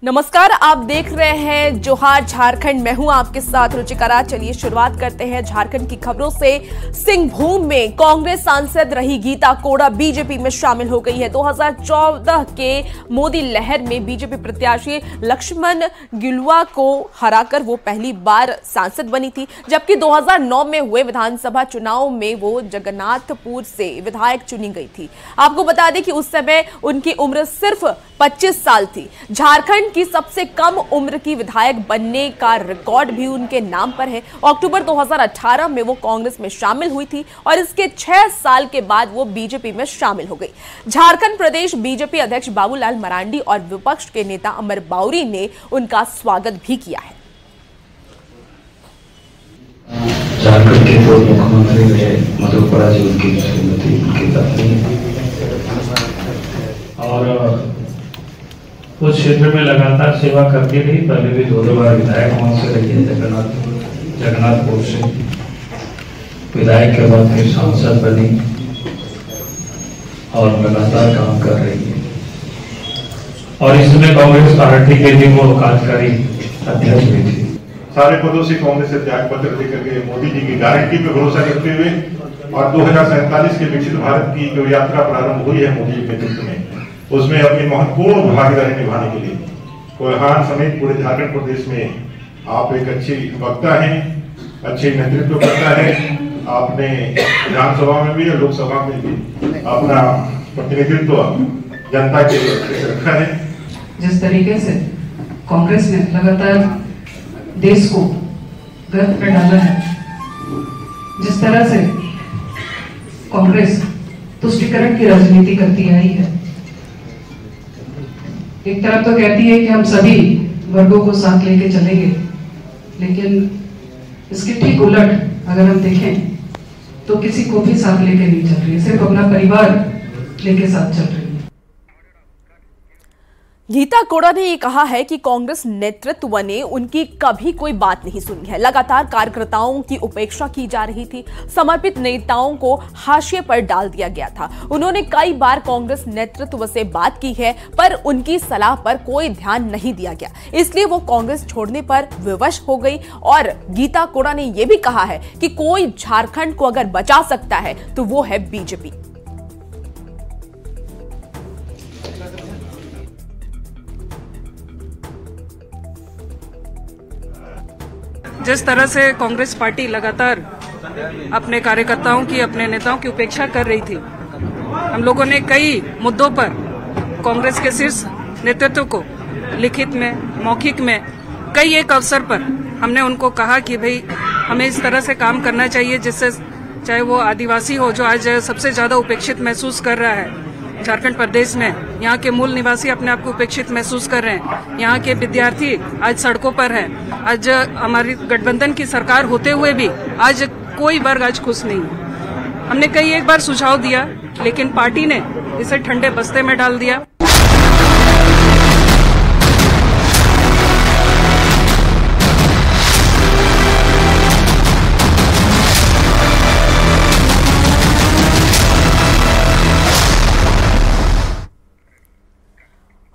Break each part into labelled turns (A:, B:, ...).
A: नमस्कार, आप देख रहे हैं जोहार झारखंड। मैं हूं आपके साथ रुचिकरा। चलिए शुरुआत करते हैं झारखंड की खबरों से। सिंहभूम में कांग्रेस सांसद रही गीता कोड़ा बीजेपी में शामिल हो गई है। 2014 के मोदी लहर में बीजेपी प्रत्याशी लक्ष्मण गिलुआ को हराकर वो पहली बार सांसद बनी थी, जबकि 2009 में हुए विधानसभा चुनाव में वो जगन्नाथपुर से विधायक चुनी गई थी। आपको बता दें कि उस समय उनकी उम्र सिर्फ 25 साल थी। झारखंड की सबसे कम उम्र की विधायक बनने का रिकॉर्ड भी उनके नाम पर है। अक्टूबर 2018 में वो कांग्रेस में शामिल हुई थी और इसके 6 साल के बाद वो बीजेपी में शामिल हो गई। झारखंड प्रदेश बीजेपी अध्यक्ष बाबूलाल मरांडी और विपक्ष के नेता अमर बाउरी ने उनका स्वागत भी किया है।
B: झारखंड के पूर्व मुख्यमंत्री मधुपुरा जी उनकी श्रीमती उनकी पत्नी और उस क्षेत्र में लगातार सेवा करती रही। पहले भी 2 बार विधायक वहां से रही है, जगन्नाथपुर से विधायक के बाद फिर सांसद बनी और लगातार काम कर रही है। और इसमें कांग्रेस पार्टी के भी वो कार्यकारी अध्यक्ष भी थी।
C: सारे पदों से कांग्रेस से त्याग पत्र देकर के मोदी जी की गारंटी पे भरोसा करते हुए और 2047 के विकसित भारत की जो यात्रा प्रारंभ हुई है मोदी जी के नेतृत्व में, उसमें अपनी महत्वपूर्ण भागीदारी निभाने के लिए कोल्हान समेत पूरे झारखंड प्रदेश में आप एक अच्छी वक्ता हैं, अच्छे नेतृत्व करता है। आपने विधानसभा में भी और लोकसभा में भी अपना प्रतिनिधित्व जनता के लिए रखा है।
D: जिस तरीके से कांग्रेस ने लगातार देश को गर्त में डाला है, जिस तरह से कांग्रेस तुष्टीकरण की राजनीति करती आई है, एक तरफ तो कहती है कि हम सभी वर्गों को साथ लेके चलेंगे, लेकिन इसके ठीक उलट अगर हम देखें तो किसी को भी साथ लेके नहीं चल रही है, सिर्फ अपना परिवार लेके साथ चल रही है।
A: गीता कोड़ा ने ये कहा है कि कांग्रेस नेतृत्व ने उनकी कभी कोई बात नहीं सुनी है। लगातार कार्यकर्ताओं की उपेक्षा की जा रही थी, समर्पित नेताओं को हाशिए पर डाल दिया गया था। उन्होंने कई बार कांग्रेस नेतृत्व से बात की है, पर उनकी सलाह पर कोई ध्यान नहीं दिया गया, इसलिए वो कांग्रेस छोड़ने पर विवश हो गई। और गीता कोड़ा ने यह भी कहा है कि कोई झारखंड को अगर बचा सकता है तो वो है बीजेपी।
E: जिस तरह से कांग्रेस पार्टी लगातार अपने कार्यकर्ताओं की, अपने नेताओं की उपेक्षा कर रही थी, हम लोगों ने कई मुद्दों पर कांग्रेस के शीर्ष नेतृत्व को लिखित में, मौखिक में, कई एक अवसर पर हमने उनको कहा कि भाई हमें इस तरह से काम करना चाहिए जिससे चाहे वो आदिवासी हो जो आज सबसे ज्यादा उपेक्षित महसूस कर रहा है झारखंड प्रदेश में, यहाँ के मूल निवासी अपने आप को उपेक्षित महसूस कर रहे हैं, यहाँ के विद्यार्थी आज सड़कों पर हैं। आज हमारी गठबंधन की सरकार होते हुए भी आज कोई वर्ग आज खुश नहीं है। हमने कई एक बार सुझाव दिया, लेकिन पार्टी ने इसे ठंडे बस्ते में डाल दिया।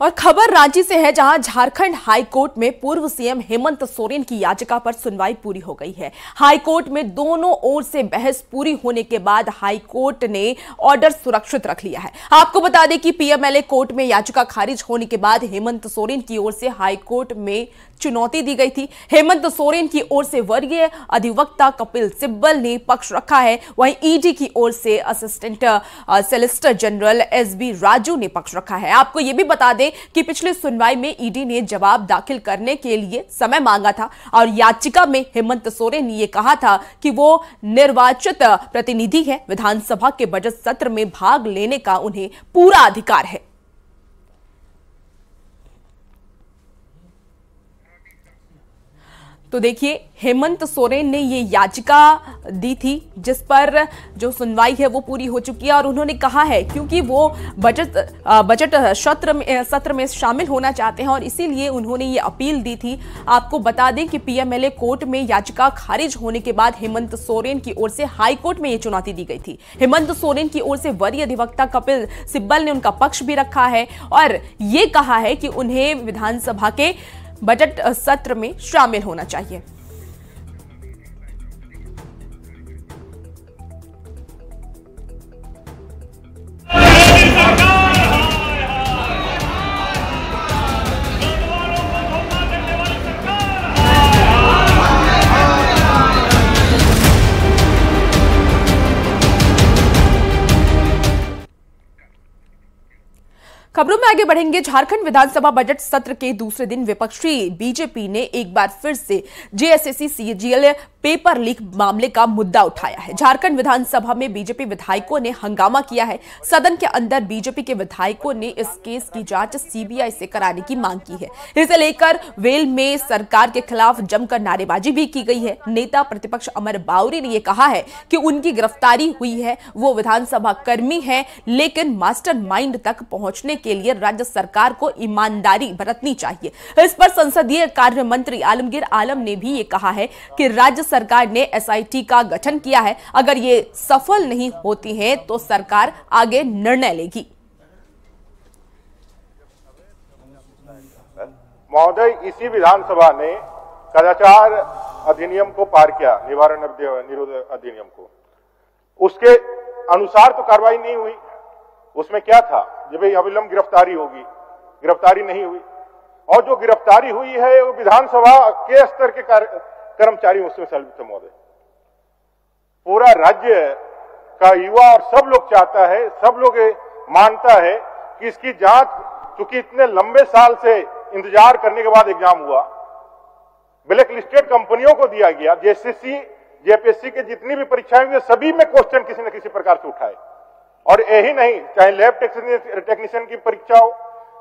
A: और खबर रांची से है, जहां झारखंड हाईकोर्ट में पूर्व सीएम हेमंत सोरेन की याचिका पर सुनवाई पूरी हो गई है। हाईकोर्ट में दोनों ओर से बहस पूरी होने के बाद हाईकोर्ट ने ऑर्डर सुरक्षित रख लिया है। आपको बता दें कि पीएमएलए कोर्ट में याचिका खारिज होने के बाद हेमंत सोरेन की ओर से हाईकोर्ट में चुनौती दी गई थी। हेमंत सोरेन की ओर से वर्गीय अधिवक्ता कपिल सिब्बल ने पक्ष रखा है, वहीं ईडी की ओर से assistant solicitor general SB Raju ने पक्ष रखा है। आपको यह भी बता दें कि पिछली सुनवाई में ईडी ने जवाब दाखिल करने के लिए समय मांगा था और याचिका में हेमंत सोरेन ने यह कहा था कि वो निर्वाचित प्रतिनिधि है, विधानसभा के बजट सत्र में भाग लेने का उन्हें पूरा अधिकार है। तो देखिए, हेमंत सोरेन ने ये याचिका दी थी, जिस पर जो सुनवाई है वो पूरी हो चुकी है और उन्होंने कहा है क्योंकि वो बजट सत्र में शामिल होना चाहते हैं और इसीलिए उन्होंने ये अपील दी थी। आपको बता दें कि पीएमएलए कोर्ट में याचिका खारिज होने के बाद हेमंत सोरेन की ओर से हाई कोर्ट में ये चुनौती दी गई थी। हेमंत सोरेन की ओर से वरीय अधिवक्ता कपिल सिब्बल ने उनका पक्ष भी रखा है और ये कहा है कि उन्हें विधानसभा के बजट सत्र में शामिल होना चाहिए। खबरों में आगे बढ़ेंगे। झारखंड विधानसभा बजट सत्र के दूसरे दिन विपक्षी बीजेपी ने एक बार फिर से जेएसएससी सीजीएल पेपर लीक मामले का मुद्दा उठाया है। झारखंड विधानसभा में बीजेपी विधायकों ने हंगामा किया है। सदन के अंदर बीजेपी के विधायकों ने इस केस की जांच सीबीआई से कराने की मांग की है। इसे लेकर वेल में सरकार के खिलाफ जमकर नारेबाजी भी की गई है। नेता प्रतिपक्ष अमर बाउरी ने यह कहा है कि उनकी गिरफ्तारी हुई है, वो विधानसभा कर्मी है, लेकिन मास्टरमाइंड तक पहुंचने के लिए राज्य सरकार को ईमानदारी बरतनी चाहिए। इस पर संसदीय कार्य मंत्री आलमगीर आलम ने भी ये कहा है कि राज्य सरकार ने एसआईटी का गठन किया है, अगर ये सफल नहीं होती है तो सरकार आगे निर्णय लेगी।
C: महोदय, इसी विधानसभा ने कदाचार अधिनियम को पार किया, निवारण निरोध अधिनियम को। उसके अनुसार तो कार्रवाई नहीं हुई। उसमें क्या था, जब अविलंब गिरफ्तारी होगी, गिरफ्तारी नहीं हुई। और जो गिरफ्तारी हुई है वो विधानसभा के स्तर के कर्मचारी उसमें शामिल थे। महोदय, पूरा राज्य का युवा और सब लोग चाहता है, सब लोग मानता है कि इसकी जांच, चूंकि इतने लंबे साल से इंतजार करने के बाद एग्जाम हुआ, ब्लैक लिस्टेड कंपनियों को दिया गया। जेएसएससी जेपीएससी के जितनी भी परीक्षाएं हुई सभी में क्वेश्चन किसी न किसी प्रकार से उठाए। और यही नहीं, चाहे लैब टेक्नीशियन की परीक्षा हो,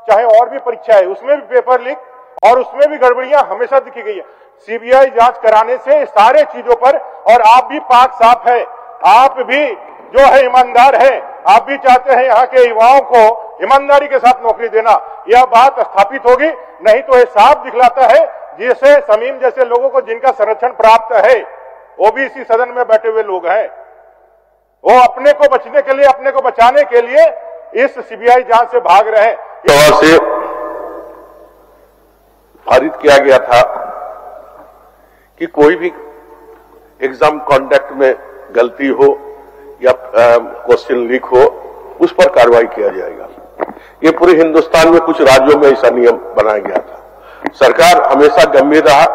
C: चाहे और भी परीक्षा है, उसमें भी पेपर लीक और उसमें भी गड़बड़ियां हमेशा दिखी गई है। सीबीआई जांच कराने से सारे चीजों पर, और आप भी पाक साफ है, आप भी जो है ईमानदार है, आप भी चाहते हैं यहाँ के युवाओं को ईमानदारी के साथ नौकरी देना, यह बात स्थापित होगी। नहीं तो यह साफ दिखलाता है जैसे समीम जैसे लोगों को जिनका संरक्षण प्राप्त है, वो भी इसी सदन में बैठे हुए लोग हैं, वो अपने को बचने के लिए, अपने को बचाने के लिए इस सीबीआई जांच से भाग रहे हैं।
F: सभा से पारित किया गया था कि कोई भी एग्जाम कंडक्ट में गलती हो या क्वेश्चन लीक हो, उस पर कार्रवाई किया जाएगा। ये पूरे हिंदुस्तान में कुछ राज्यों में ऐसा नियम बनाया गया था। सरकार हमेशा गंभीर रहा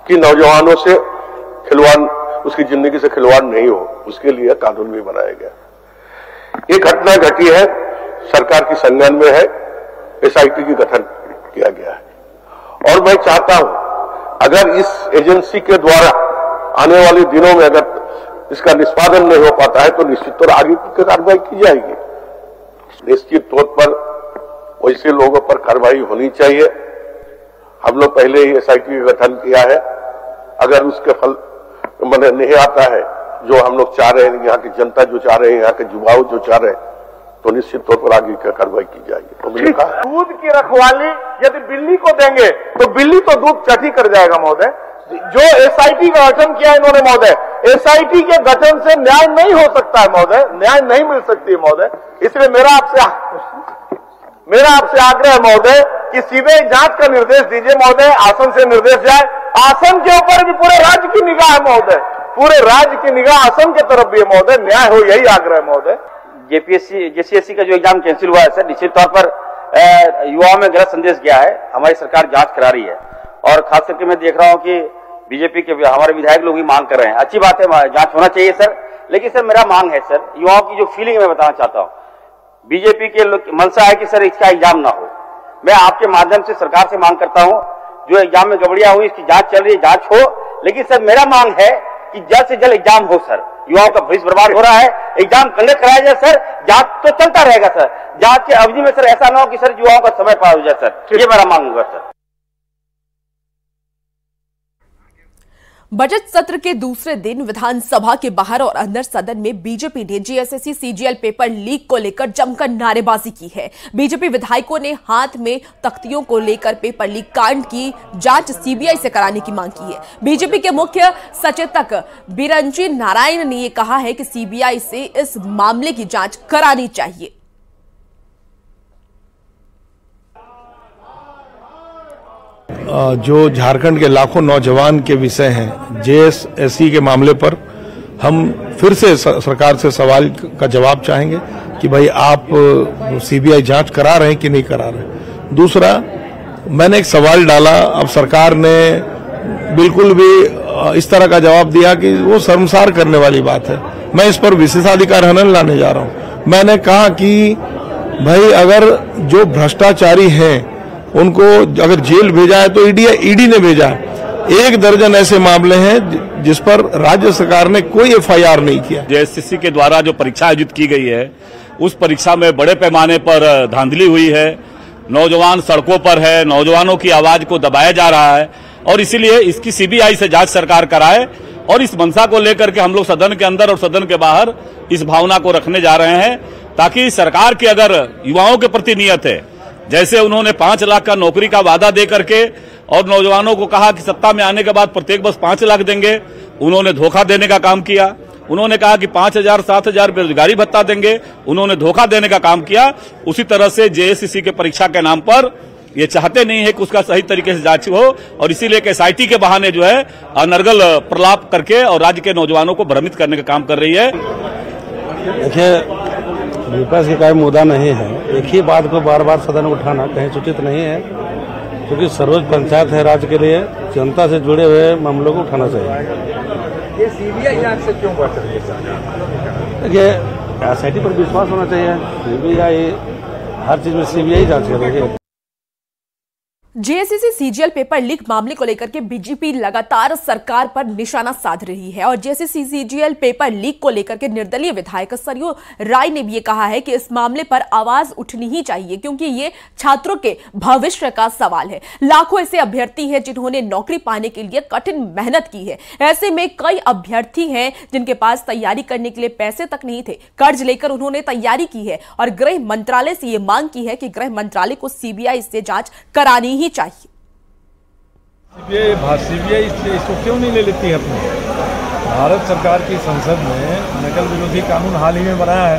F: कि नौजवानों से खिलवाड़, उसकी जिंदगी से खिलवाड़ नहीं हो, उसके लिए कानून भी बनाया गया। ये घटना घटी है, सरकार की संज्ञान में है, एसआईटी की गठन किया गया है। और मैं चाहता हूं अगर इस एजेंसी के द्वारा आने वाले दिनों में अगर इसका निष्पादन नहीं हो पाता है तो निश्चित तौर आगे की कार्रवाई की जाएगी। निश्चित तौर पर वैसे लोगों पर कार्रवाई होनी चाहिए। हम लोग पहले ही एसआईटी का गठन किया है, अगर उसके फल नहीं आता है जो हम लोग चाह रहे हैं, यहाँ की जनता जो चाह रहे हैं, यहाँ के युवाओं जो चाह रहे हैं, तो निश्चित तौर पर आगे की कार्रवाई की जाएगी। तो मैंने कहा
C: दूध की रखवाली यदि बिल्ली को देंगे तो बिल्ली तो दूध चटी कर जाएगा। महोदय, जो एसआईटी का गठन किया इन्होंने महोदय, एसआईटी के गठन से न्याय नहीं हो सकता है महोदय, न्याय नहीं मिल सकती है महोदय। इसलिए मेरा आपसे आग्रह है महोदय कि सीबीआई जांच का निर्देश दीजिए महोदय, आसन से निर्देश जाए। आसन के ऊपर भी पूरे राज्य की निगाह है महोदय, पूरे राज्य की निगाह आसन की तरफ भी है महोदय, न्याय हो, यही आग्रह है महोदय।
G: जेसीएससी का जो एग्जाम कैंसिल हुआ है सर, निश्चित तौर पर युवाओं में गलत संदेश गया है। हमारी सरकार जांच करा रही है और खास करके मैं देख रहा हूं कि बीजेपी के हमारे विधायक लोग भी मांग कर रहे हैं। अच्छी बात है, जांच होना चाहिए सर, लेकिन सर मेरा मांग है सर, युवाओं की जो फीलिंग मैं बताना चाहता हूं, बीजेपी के मंशा है कि सर इसका एग्जाम ना हो। मैं आपके माध्यम से सरकार से मांग करता हूं, जो एग्जाम में गड़बड़ियां हुई इसकी जांच चल रही है, जांच हो, लेकिन सर मेरा मांग है कि जल्द से जल्द एग्जाम हो सर। युवाओं का भविष्य बर्बाद हो रहा है, एग्जाम कंडक्ट कराया जाए सर, जांच तो चलता रहेगा सर, जांच के अवधि में सर ऐसा ना हो कि सर युवाओं का समय पार हो जाए सर, ये मेरा मांग होगा सर।
A: बजट सत्र के दूसरे दिन विधानसभा के बाहर और अंदर सदन में बीजेपी ने जेएसएससी सीजीएल पेपर लीक को लेकर जमकर नारेबाजी की है। बीजेपी विधायकों ने हाथ में तख्तियों को लेकर पेपर लीक कांड की जांच सीबीआई से कराने की मांग की है। बीजेपी के मुख्य सचेतक बिरंजी नारायण ने यह कहा है कि सीबीआई से इस मामले की जांच करानी चाहिए।
H: जो झारखंड के लाखों नौजवान के विषय हैं, जेएसएससी के मामले पर हम फिर से सरकार से सवाल का जवाब चाहेंगे कि भाई आप सीबीआई जांच करा रहे हैं कि नहीं करा रहे। दूसरा, मैंने एक सवाल डाला, अब सरकार ने बिल्कुल भी इस तरह का जवाब दिया कि वो शर्मसार करने वाली बात है। मैं इस पर विशेषाधिकार हनन लाने जा रहा हूं। मैंने कहा कि भाई अगर जो भ्रष्टाचारी हैं उनको अगर जेल भेजा है तो ईडी ने भेजा है। 1 दर्जन ऐसे मामले हैं जिस पर राज्य सरकार ने कोई एफआईआर नहीं किया।
I: जेएसएससी के द्वारा जो परीक्षा आयोजित की गई है उस परीक्षा में बड़े पैमाने पर धांधली हुई है। नौजवान सड़कों पर है, नौजवानों की आवाज को दबाया जा रहा है और इसीलिए इसकी सीबीआई से जांच सरकार कराए। और इस मंशा को लेकर के हम लोग सदन के अंदर और सदन के बाहर इस भावना को रखने जा रहे हैं ताकि सरकार की अगर युवाओं के प्रति नियत है, जैसे उन्होंने 5 लाख का नौकरी का वादा दे करके और नौजवानों को कहा कि सत्ता में आने के बाद प्रत्येक बस 5 लाख देंगे, उन्होंने धोखा देने का काम किया। उन्होंने कहा कि 5,000 7,000 बेरोजगारी भत्ता देंगे, उन्होंने धोखा देने का काम किया। उसी तरह से जेएसएससी के परीक्षा के नाम पर ये चाहते नहीं है कि उसका सही तरीके से जांच हो और इसीलिए एक एसआईटी के बहाने जो है अनर्गल प्रलाप करके और राज्य के नौजवानों को भ्रमित करने का काम कर रही है।
J: देखिए, विपक्ष का कोई मुद्दा नहीं है। एक ही बात को बार बार सदन में उठाना कहीं उचित नहीं है, क्योंकि सर्वोच्च पंचायत है राज्य के लिए, जनता से जुड़े हुए मामलों को उठाना चाहिए।
K: ये सीबीआई जांच से क्यों बढ़ रही है?
J: देखिए, एसआईटी पर विश्वास होना चाहिए। सीबीआई हर चीज में सीबीआई जांच करेगी।
A: जेएसएससी सीजीएल पेपर लीक मामले को लेकर के बीजेपी लगातार सरकार पर निशाना साध रही है और जेएसएससी सीजीएल पेपर लीक को लेकर के निर्दलीय विधायक सरयू राय ने भी ये कहा है कि इस मामले पर आवाज उठनी ही चाहिए क्योंकि ये छात्रों के भविष्य का सवाल है। लाखों ऐसे अभ्यर्थी हैं जिन्होंने नौकरी पाने के लिए कठिन मेहनत की है। ऐसे में कई अभ्यर्थी हैं जिनके पास तैयारी करने के लिए पैसे तक नहीं थे, कर्ज लेकर उन्होंने तैयारी की है और गृह मंत्रालय से यह मांग की है कि गृह मंत्रालय को सीबीआई से जांच करानी ही चाहिए।
K: सीबीआई इसको क्यों नहीं ले लेती है अपनी? भारत सरकार की संसद में नकल विरोधी कानून हाल ही में बनाया है,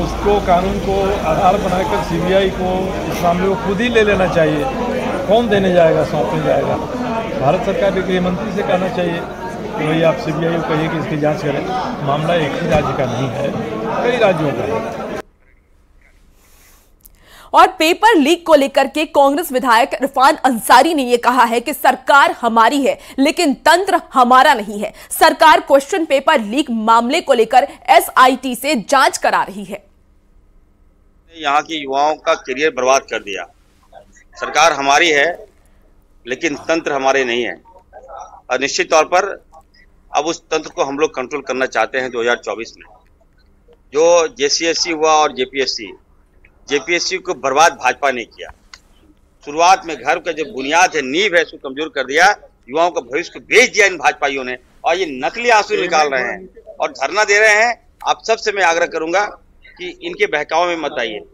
K: उसको कानून को आधार बनाकर सीबीआई को इस मामले को खुद ही ले लेना चाहिए। कौन देने जाएगा, सौंपने जाएगा? भारत सरकार के गृह मंत्री से कहना चाहिए कि भाई आप सीबीआई को कहिए कि इसकी जांच करें। मामला एक ही राज्य का नहीं है, कई राज्यों का है।
A: और पेपर लीक को लेकर के कांग्रेस विधायक इरफान अंसारी ने यह कहा है कि सरकार हमारी है लेकिन तंत्र हमारा नहीं है। सरकार क्वेश्चन पेपर लीक मामले को लेकर एसआईटी से जांच करा रही है।
G: यहाँ के युवाओं का करियर बर्बाद कर दिया। सरकार हमारी है लेकिन तंत्र हमारे नहीं है और निश्चित तौर पर अब उस तंत्र को हम लोग कंट्रोल करना चाहते हैं। 2024 में जो जेसीएससी हुआ और जेपीएससी को बर्बाद भाजपा ने किया। शुरुआत में घर का जो बुनियाद है, नींव है, उसको कमजोर कर दिया। युवाओं का भविष्य को बेच दिया इन भाजपाइयों ने और ये नकली आंसू निकाल रहे हैं और धरना दे रहे हैं। आप सबसे मैं आग्रह करूंगा कि इनके बहकाव में मत आइए।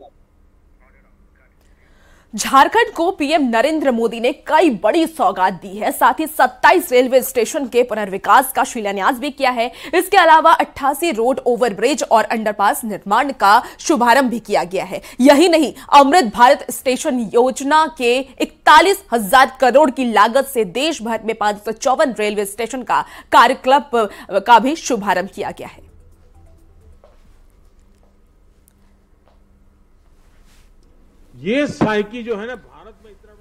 A: झारखंड को पीएम नरेंद्र मोदी ने कई बड़ी सौगात दी है, साथ ही 27 रेलवे स्टेशन के पुनर्विकास का शिलान्यास भी किया है। इसके अलावा 88 रोड ओवरब्रिज और अंडरपास निर्माण का शुभारंभ भी किया गया है। यही नहीं, अमृत भारत स्टेशन योजना के 41,000 करोड़ की लागत से देश भर में 554 रेलवे स्टेशन का कार्यक्लब का भी शुभारंभ किया गया है।
K: ये साइकी जो है ना भारत में इतना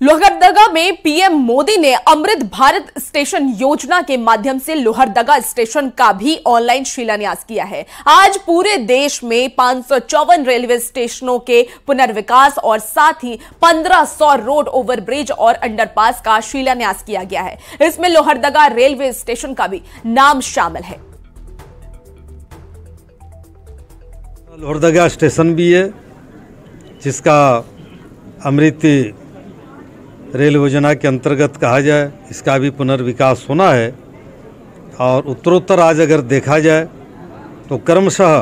A: लोहरदगा में पीएम मोदी ने अमृत भारत स्टेशन योजना के माध्यम से लोहरदगा स्टेशन का भी ऑनलाइन शिलान्यास किया है। आज पूरे देश में 554 रेलवे स्टेशनों के पुनर्विकास और साथ ही 1500 रोड ओवरब्रिज और अंडरपास का शिलान्यास किया गया है। इसमें लोहरदगा रेलवे स्टेशन का भी नाम शामिल है।
J: लोहरदगा स्टेशन भी है जिसका अमृत रेल योजना के अंतर्गत कहा जाए इसका भी पुनर्विकास होना है। और उत्तरोत्तर आज अगर देखा जाए तो क्रमशः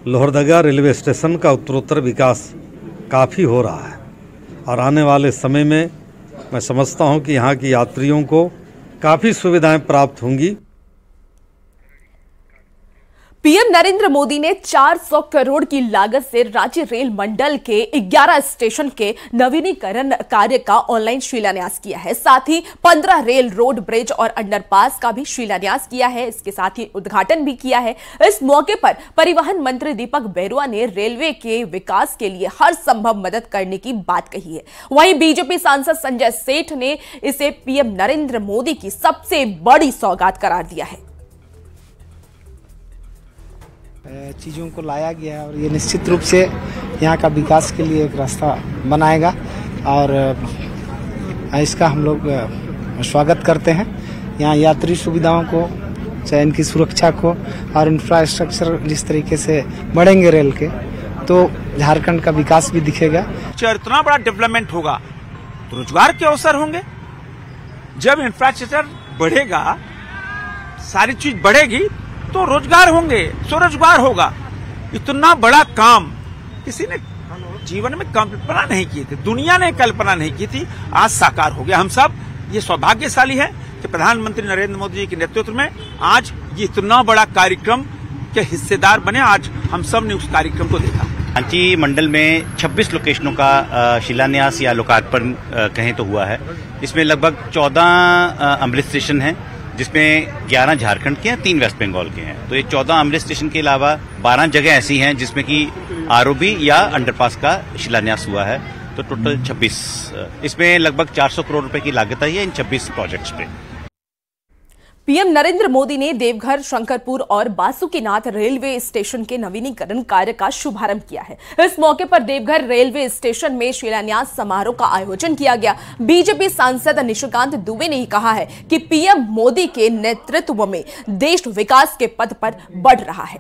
J: लोहरदगा रेलवे स्टेशन का उत्तरोत्तर विकास काफ़ी हो रहा है और आने वाले समय में मैं समझता हूं कि यहाँ की यात्रियों को काफ़ी सुविधाएं प्राप्त होंगी।
A: पीएम नरेंद्र मोदी ने 400 करोड़ की लागत से रांची रेल मंडल के 11 स्टेशन के नवीनीकरण कार्य का ऑनलाइन शिलान्यास किया है। साथ ही 15 रेल रोड, ब्रिज और अंडरपास का भी शिलान्यास किया है। इसके साथ ही उद्घाटन भी किया है। इस मौके पर परिवहन मंत्री दीपक बैरुआ ने रेलवे के विकास के लिए हर संभव मदद करने की बात कही है। वहीं बीजेपी सांसद संजय सेठ ने इसे पीएम नरेंद्र मोदी की सबसे बड़ी सौगात करार दिया है।
L: चीज़ों को लाया गया है और ये निश्चित रूप से यहाँ का विकास के लिए एक रास्ता बनाएगा और इसका हम लोग स्वागत करते हैं। यहाँ यात्री सुविधाओं को, चाहे इनकी सुरक्षा को और इंफ्रास्ट्रक्चर जिस तरीके से बढ़ेंगे रेल के, तो झारखंड का विकास भी दिखेगा।
M: इतना बड़ा डेवलपमेंट होगा तो रोजगार के अवसर होंगे। जब इंफ्रास्ट्रक्चर बढ़ेगा, सारी चीज बढ़ेगी तो रोजगार होंगे, स्वरोजगार होगा। इतना बड़ा काम किसी ने जीवन में कल्पना नहीं की थी, दुनिया ने कल्पना नहीं की थी, आज साकार हो गया। हम सब ये सौभाग्यशाली है कि प्रधानमंत्री नरेंद्र मोदी जी के नेतृत्व में आज ये इतना बड़ा कार्यक्रम के हिस्सेदार बने। आज हम सब ने उस कार्यक्रम को देखा।
N: रांची मंडल में 26 लोकेशनों का शिलान्यास या लोकार्पण कहें तो हुआ है। इसमें लगभग 14 अमृत स्टेशन हैं, जिसमें 11 झारखंड के हैं, 3 वेस्ट बंगाल के हैं। तो ये 14 अमृत स्टेशन के अलावा 12 जगह ऐसी हैं जिसमें कि आरओबी या अंडरपास का शिलान्यास हुआ है। तो टोटल 26, इसमें लगभग 400 करोड़ रुपए की लागत आई है इन 26 प्रोजेक्ट्स पे।
A: पीएम नरेंद्र मोदी ने देवघर, शंकरपुर और बासुकीनाथ रेलवे स्टेशन के नवीनीकरण कार्य का शुभारंभ किया है। इस मौके पर देवघर रेलवे स्टेशन में शिलान्यास समारोह का आयोजन किया गया। बीजेपी सांसद निशिकांत दुबे ने कहा है कि पीएम मोदी के नेतृत्व में देश विकास के पथ पर बढ़ रहा है।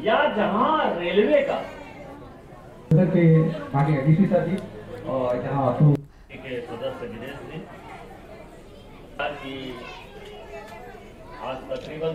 O: या जहां रेलवे का के आगे डीसी जी और जहां के सदस्य दिनेश ने आज तकरीबन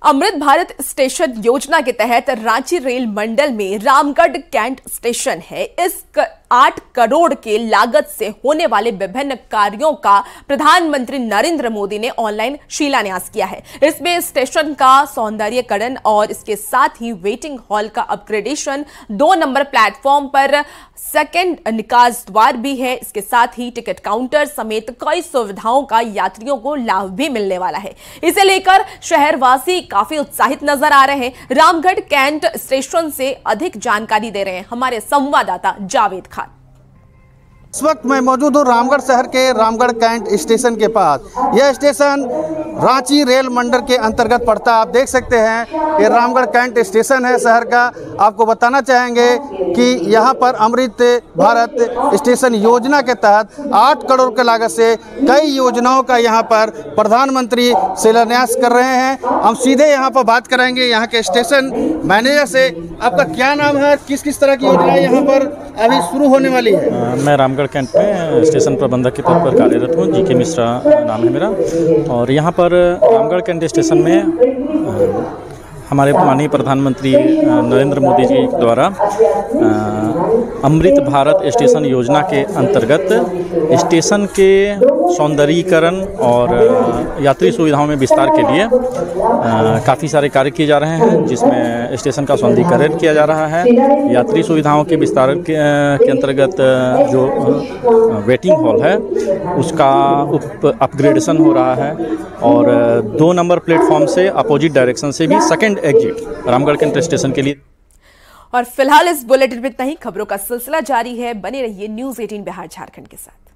A: अमृत भारत स्टेशन योजना के तहत रांची रेल मंडल में रामगढ़ कैंट स्टेशन है। इस 8 करोड़ के लागत से होने वाले विभिन्न कार्यों का प्रधानमंत्री नरेंद्र मोदी ने ऑनलाइन शिलान्यास किया है। इसमें स्टेशन का सौंदर्यीकरण और इसके साथ ही वेटिंग हॉल का अपग्रेडेशन, 2 नंबर प्लेटफॉर्म पर सेकंड निकास द्वार भी है। इसके साथ ही टिकट काउंटर समेत कई सुविधाओं का यात्रियों को लाभ भी मिलने वाला है। इसे लेकर शहरवासी काफी उत्साहित नजर आ रहे हैं। रामगढ़ कैंट स्टेशन से अधिक जानकारी दे रहे हैं हमारे संवाददाता जावेद खान।
P: इस वक्त मैं मौजूद हूँ रामगढ़ शहर के रामगढ़ कैंट स्टेशन के पास। यह स्टेशन रांची रेल मंडल के अंतर्गत पड़ता है। आप देख सकते हैं ये रामगढ़ कैंट स्टेशन है शहर का। आपको बताना चाहेंगे कि यहाँ पर अमृत भारत स्टेशन योजना के तहत 8 करोड़ की लागत से कई योजनाओं का यहाँ पर प्रधानमंत्री शिलान्यास कर रहे हैं। हम सीधे यहाँ पर बात करेंगे यहाँ के स्टेशन मैनेजर से। आपका क्या नाम है, किस किस तरह की योजनाएं यहाँ पर अभी शुरू होने वाली है?
Q: मैं रामगढ़ कैंट में स्टेशन प्रबंधक के तौर पर कार्यरत हूँ। जी के मिश्रा नाम है मेरा। और यहाँ पर रामगढ़ कैंट स्टेशन में हमारे माननीय प्रधानमंत्री नरेंद्र मोदी जी द्वारा अमृत भारत स्टेशन योजना के अंतर्गत स्टेशन के सौंदर्यीकरण और यात्री सुविधाओं में विस्तार के लिए काफ़ी सारे कार्य किए जा रहे हैं, जिसमें स्टेशन का सौंदर्यीकरण किया जा रहा है। यात्री सुविधाओं के विस्तार के अंतर्गत जो वेटिंग हॉल है उसका अपग्रेडेशन हो रहा है और 2 नंबर प्लेटफॉर्म से अपोजिट डायरेक्शन से भी second exit Ramgarh cantt station के लिए।
A: और फिलहाल इस बुलेटिन में इतना ही। खबरों का सिलसिला जारी है, बने रहिए न्यूज़ 18 बिहार झारखंड के साथ।